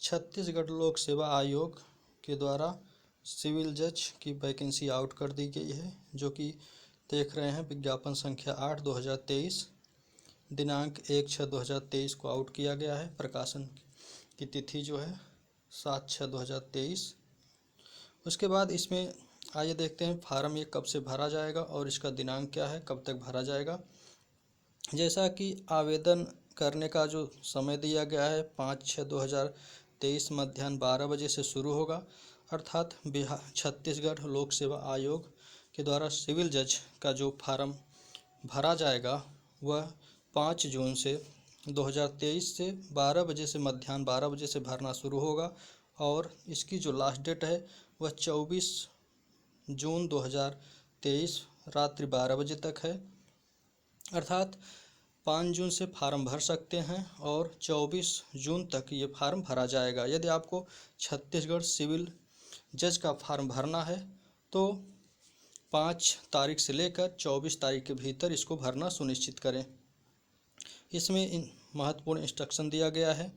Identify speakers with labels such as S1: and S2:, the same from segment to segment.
S1: छत्तीसगढ़ लोक सेवा आयोग के द्वारा सिविल जज की वैकेंसी आउट कर दी गई है, जो कि देख रहे हैं विज्ञापन संख्या 8/2023 दिनांक 1/6/2023 को आउट किया गया है। प्रकाशन की तिथि जो है 7/6/2023। उसके बाद इसमें आइए देखते हैं फार्म ये कब से भरा जाएगा और इसका दिनांक क्या है, कब तक भरा जाएगा। जैसा कि आवेदन करने का जो समय दिया गया है 5/6/2023 मध्याह्न 12 बजे से शुरू होगा, अर्थात छत्तीसगढ़ लोक सेवा आयोग के द्वारा सिविल जज का जो फार्म भरा जाएगा वह 5 जून से 2023 से 12 बजे से मध्याह्न 12 बजे से भरना शुरू होगा और इसकी जो लास्ट डेट है वह 24 जून 2023 रात्रि 12 बजे तक है। अर्थात 5 जून से फार्म भर सकते हैं और 24 जून तक ये फार्म भरा जाएगा। यदि आपको छत्तीसगढ़ सिविल जज का फार्म भरना है तो 5 तारीख से लेकर 24 तारीख के भीतर इसको भरना सुनिश्चित करें। इसमें महत्वपूर्ण इंस्ट्रक्शन दिया गया है,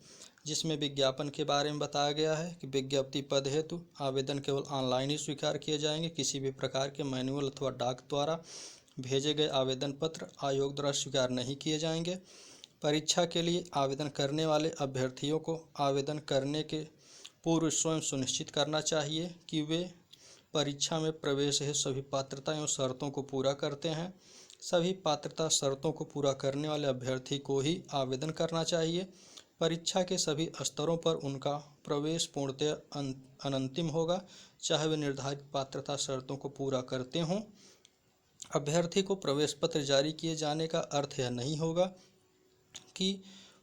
S1: जिसमें विज्ञापन के बारे में बताया गया है कि विज्ञप्ति पद हेतु आवेदन केवल ऑनलाइन ही स्वीकार किए जाएंगे। किसी भी प्रकार के मैनुअल अथवा डाक द्वारा भेजे गए आवेदन पत्र आयोग द्वारा स्वीकार नहीं किए जाएंगे। परीक्षा के लिए आवेदन करने वाले अभ्यर्थियों को आवेदन करने के पूर्व स्वयं सुनिश्चित करना चाहिए कि वे परीक्षा में प्रवेश हेतु सभी पात्रता एवं शर्तों को पूरा करते हैं। सभी पात्रता शर्तों को पूरा करने वाले अभ्यर्थी को ही आवेदन करना चाहिए। परीक्षा के सभी स्तरों पर उनका प्रवेश पूर्णतः अनंतिम होगा, चाहे वे निर्धारित पात्रता शर्तों को पूरा करते हों। अभ्यर्थी को प्रवेश पत्र जारी किए जाने का अर्थ यह नहीं होगा कि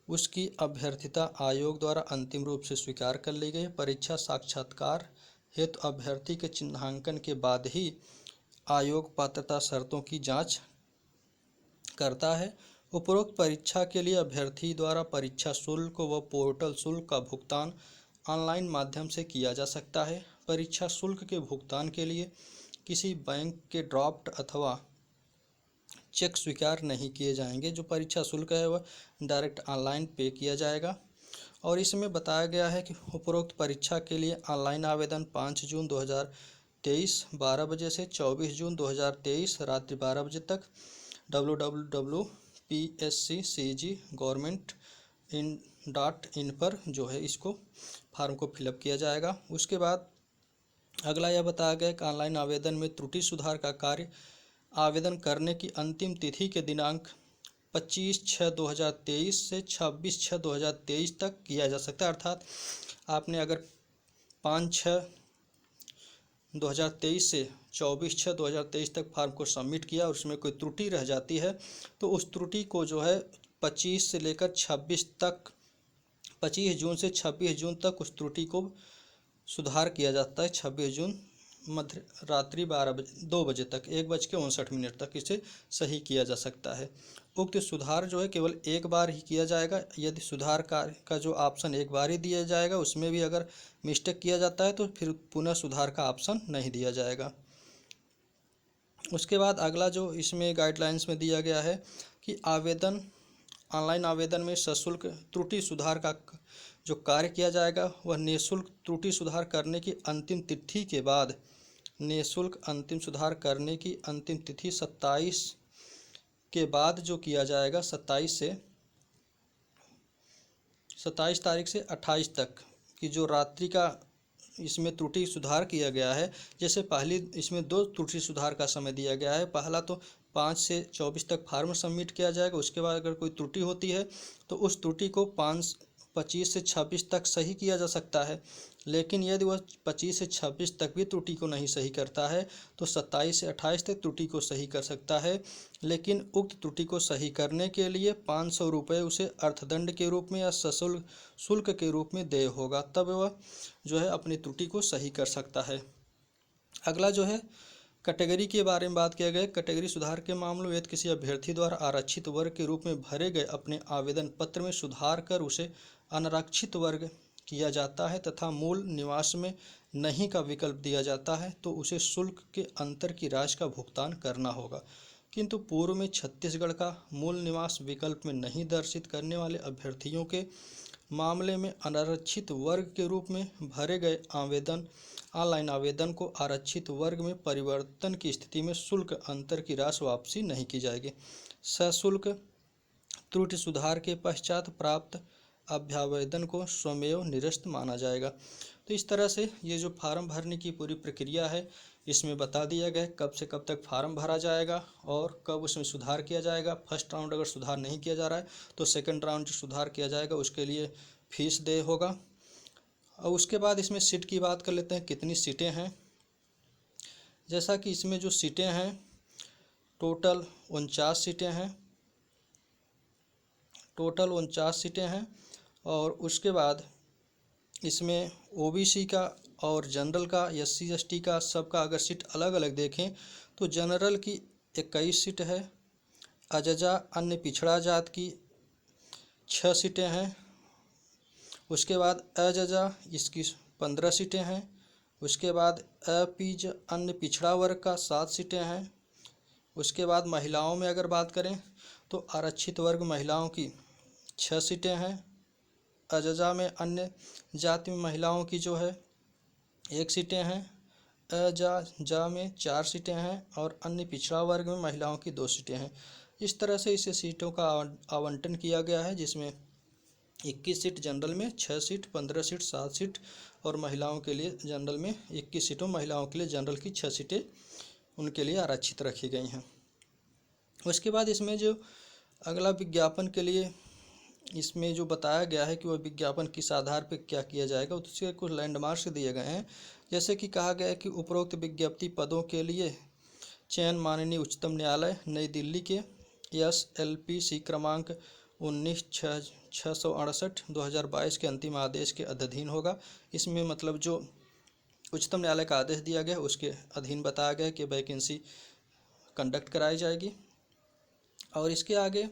S1: उसकी अभ्यर्थिता आयोग द्वारा अंतिम रूप से स्वीकार कर ली गई। परीक्षा साक्षात्कार हेतु अभ्यर्थी के चिन्हांकन के बाद ही आयोग पात्रता शर्तों की जांच करता है। उपरोक्त परीक्षा के लिए अभ्यर्थी द्वारा परीक्षा शुल्क व पोर्टल शुल्क का भुगतान ऑनलाइन माध्यम से किया जा सकता है। परीक्षा शुल्क के भुगतान के लिए किसी बैंक के ड्राफ्ट अथवा चेक स्वीकार नहीं किए जाएंगे। जो परीक्षा शुल्क है वह डायरेक्ट ऑनलाइन पे किया जाएगा। और इसमें बताया गया है कि उपरोक्त परीक्षा के लिए ऑनलाइन आवेदन 5 जून 2023 12 बजे से 24 जून 2023 रात्रि 12 बजे तक www.psccg.government.in पर जो है इसको फार्म को फिलअप किया जाएगा। उसके बाद अगला यह बताया गया कि ऑनलाइन आवेदन में त्रुटि सुधार का कार्य आवेदन करने की अंतिम तिथि के दिनांक 25/6/2023 से 26/6/2023 तक किया जा सकता है। अर्थात आपने अगर 5/6/2023 से 24/6/2023 तक फार्म को सबमिट किया और उसमें कोई त्रुटि रह जाती है तो उस त्रुटि को जो है 25 से लेकर 26 तक 25 जून से 26 जून तक उस त्रुटि को सुधार किया जाता है। 26 जून मध्य रात्रि 2 बजे तक 1:59 तक इसे सही किया जा सकता है। उक्त सुधार जो है केवल एक बार ही किया जाएगा। यदि सुधार कार्य का जो ऑप्शन एक बार ही दिया जाएगा, उसमें भी अगर मिस्टेक किया जाता है तो फिर पुनः सुधार का ऑप्शन नहीं दिया जाएगा। उसके बाद अगला जो इसमें गाइडलाइंस में दिया गया है कि आवेदन ऑनलाइन आवेदन में सशुल्क त्रुटि सुधार का जो कार्य किया जाएगा वह निःशुल्क त्रुटि सुधार करने की अंतिम तिथि के बाद निःशुल्क अंतिम सुधार करने की अंतिम तिथि 27 के बाद जो किया जाएगा 27 तारीख से 28 तक की जो रात्रि का इसमें त्रुटि सुधार किया गया है। जैसे पहली इसमें 2 त्रुटि सुधार का समय दिया गया है। पहला तो 5 से 24 तक फार्म सबमिट किया जाएगा। उसके बाद अगर कोई त्रुटि होती है तो उस त्रुटि को 25 से 26 तक सही किया जा सकता है। लेकिन यदि वह 25 से 26 तक भी त्रुटि को नहीं सही करता है तो 27 से 28 तक त्रुटि को सही कर सकता है। लेकिन उक्त त्रुटि को सही करने के लिए 500 रुपये उसे अर्थदंड के रूप में या सशुल्क शुल्क के रूप में देय होगा, तब वह जो है अपनी त्रुटि को सही कर सकता है। अगला जो है कैटेगरी के बारे में बात किया गया। कैटेगरी सुधार के मामलों में यदि किसी अभ्यर्थी द्वारा आरक्षित वर्ग के रूप में भरे गए अपने आवेदन पत्र में सुधार कर उसे अनारक्षित वर्ग किया जाता है तथा मूल निवास में नहीं का विकल्प दिया जाता है तो उसे शुल्क के अंतर की राशि का भुगतान करना होगा। किंतु पूर्व में छत्तीसगढ़ का मूल निवास विकल्प में नहीं दर्शित करने वाले अभ्यर्थियों के मामले में अनारक्षित वर्ग के रूप में भरे गए ऑनलाइन आवेदन को आरक्षित वर्ग में परिवर्तन की स्थिति में शुल्क अंतर की राशि वापसी नहीं की जाएगी। सशुल्क त्रुटि सुधार के पश्चात प्राप्त अभ्यावेदन को स्वमेव निरस्त माना जाएगा। तो इस तरह से ये जो फार्म भरने की पूरी प्रक्रिया है इसमें बता दिया गया कब से कब तक फार्म भरा जाएगा और कब उसमें सुधार किया जाएगा। फर्स्ट राउंड अगर सुधार नहीं किया जा रहा है तो सेकंड राउंड जो सुधार किया जाएगा उसके लिए फीस दे होगा। और उसके बाद इसमें सीट की बात कर लेते हैं, कितनी सीटें हैं। जैसा कि इसमें जो सीटें हैं टोटल 49 सीटें हैं और उसके बाद इसमें ओबीसी का और जनरल का, एससी एसटी का, सबका अगर सीट अलग अलग देखें तो जनरल की 21 सीट है, अजजा अन्य पिछड़ा जात की 6 सीटें हैं, उसके बाद अजजा इसकी 15 सीटें हैं, उसके बाद अपीज अन्य पिछड़ा वर्ग का 7 सीटें हैं। उसके बाद महिलाओं में अगर बात करें तो आरक्षित वर्ग महिलाओं की 6 सीटें हैं, अजजा में अन्य जाति में महिलाओं की जो है 1 सीटें हैं, अजजा में 4 सीटें हैं और अन्य पिछड़ा वर्ग में महिलाओं की 2 सीटें हैं। इस तरह से इसे सीटों का आवंटन किया गया है जिसमें 21 सीट जनरल में, 6 सीट, 15 सीट, 7 सीट और महिलाओं के लिए जनरल में 21 सीटों, महिलाओं के लिए जनरल की 6 सीटें उनके लिए आरक्षित रखी गई हैं। उसके बाद इसमें जो अगला विज्ञापन के लिए इसमें जो बताया गया है कि वह विज्ञापन किस आधार पर क्या किया जाएगा, उसके कुछ लैंडमार्क्स दिए गए हैं। जैसे कि कहा गया है कि उपरोक्त विज्ञप्ति पदों के लिए चयन माननीय उच्चतम न्यायालय नई दिल्ली के SLPC क्रमांक 19/668/2022 के अंतिम आदेश के अधीन होगा। इसमें मतलब जो उच्चतम न्यायालय का आदेश दिया गया उसके अधीन बताया गया कि वैकेंसी कंडक्ट कराई जाएगी। और इसके आगे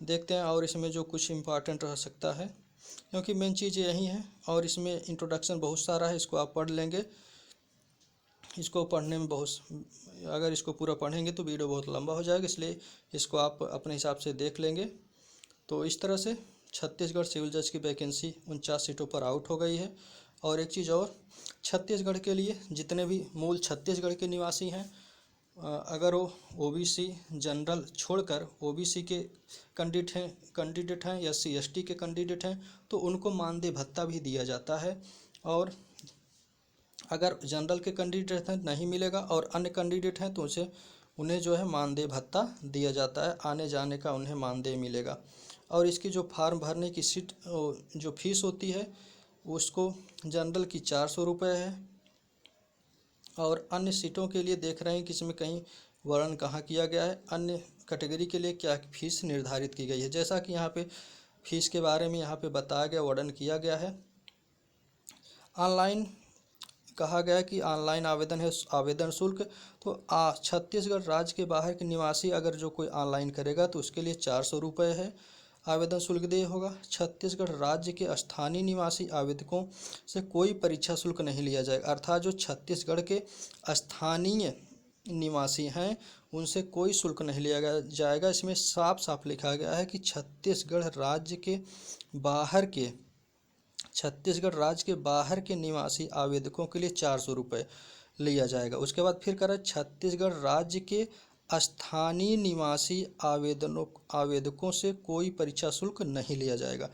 S1: देखते हैं और इसमें जो कुछ इम्पॉर्टेंट रह सकता है, क्योंकि मेन चीज़ यही है और इसमें इंट्रोडक्शन बहुत सारा है, इसको आप पढ़ लेंगे। इसको पढ़ने में अगर इसको पूरा पढ़ेंगे तो वीडियो बहुत लंबा हो जाएगा, इसलिए इसको आप अपने हिसाब से देख लेंगे। तो इस तरह से छत्तीसगढ़ सिविल जज की वैकेंसी 49 सीटों पर आउट हो गई है। और एक चीज़ और, छत्तीसगढ़ के लिए जितने भी मूल छत्तीसगढ़ के निवासी हैं, अगर वो ओबीसी जनरल छोड़कर ओबीसी के कैंडिडेट हैं, SC ST के कैंडिडेट हैं तो उनको मानदेय भत्ता भी दिया जाता है। और अगर जनरल के कैंडिडेट हैं नहीं मिलेगा और अन्य कैंडिडेट हैं तो उन्हें जो है मानदेय भत्ता दिया जाता है, आने जाने का उन्हें मानदेय मिलेगा। और इसकी जो फार्म भरने की जो फीस होती है उसको जनरल की 400 रुपये है और अन्य सीटों के लिए देख रहे हैं कि इसमें कहीं वर्णन कहाँ किया गया है, अन्य कैटेगरी के लिए क्या फीस निर्धारित की गई है। जैसा कि यहाँ पे फीस के बारे में यहाँ पे बताया गया, वर्णन किया गया है। ऑनलाइन कहा गया कि ऑनलाइन आवेदन है आवेदन शुल्क, तो छत्तीसगढ़ राज्य के बाहर के निवासी अगर जो कोई ऑनलाइन करेगा तो उसके लिए 400 रुपये है आवेदन शुल्क देय होगा। छत्तीसगढ़ राज्य के स्थानीय निवासी आवेदकों से कोई परीक्षा शुल्क नहीं लिया जाएगा, अर्थात जो छत्तीसगढ़ के स्थानीय निवासी हैं उनसे कोई शुल्क नहीं लिया जाएगा। इसमें साफ साफ लिखा गया है कि छत्तीसगढ़ राज्य के बाहर के निवासी आवेदकों के लिए 400 रुपये लिया जाएगा। उसके बाद फिर कह रहा है छत्तीसगढ़ राज्य के स्थानीय निवासी आवेदकों से कोई परीक्षा शुल्क नहीं लिया जाएगा,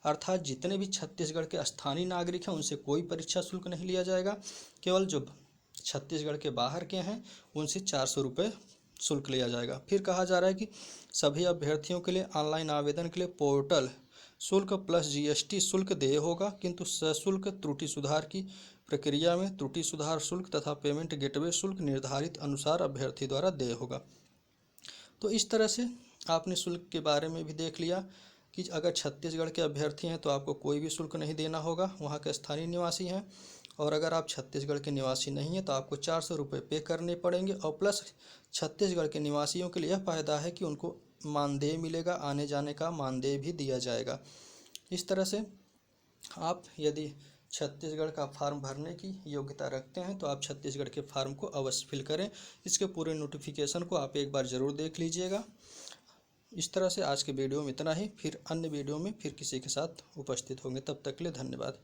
S1: अर्थात जितने भी छत्तीसगढ़ के स्थानीय नागरिक हैं उनसे कोई परीक्षा शुल्क नहीं लिया जाएगा। केवल जो छत्तीसगढ़ के बाहर के हैं उनसे 400 रुपये शुल्क लिया जाएगा। फिर कहा जा रहा है कि सभी अभ्यर्थियों के लिए ऑनलाइन आवेदन के लिए पोर्टल शुल्क प्लस GST शुल्क देय होगा, किंतु सशुल्क त्रुटि सुधार की प्रक्रिया में त्रुटि सुधार शुल्क तथा पेमेंट गेटवे शुल्क निर्धारित अनुसार अभ्यर्थी द्वारा देय होगा। तो इस तरह से आपने शुल्क के बारे में भी देख लिया कि अगर छत्तीसगढ़ के अभ्यर्थी हैं तो आपको कोई भी शुल्क नहीं देना होगा, वहाँ के स्थानीय निवासी हैं। और अगर आप छत्तीसगढ़ के निवासी नहीं हैं तो आपको 400 रुपये पे करने पड़ेंगे। और प्लस छत्तीसगढ़ के निवासियों के लिए यह फ़ायदा है कि उनको मानदेय मिलेगा, आने जाने का मानदेय भी दिया जाएगा। इस तरह से आप यदि छत्तीसगढ़ का फॉर्म भरने की योग्यता रखते हैं तो आप छत्तीसगढ़ के फॉर्म को अवश्य फिल करें। इसके पूरे नोटिफिकेशन को आप एक बार ज़रूर देख लीजिएगा। इस तरह से आज के वीडियो में इतना ही। फिर अन्य वीडियो में फिर किसी के साथ उपस्थित होंगे। तब तक के लिए धन्यवाद।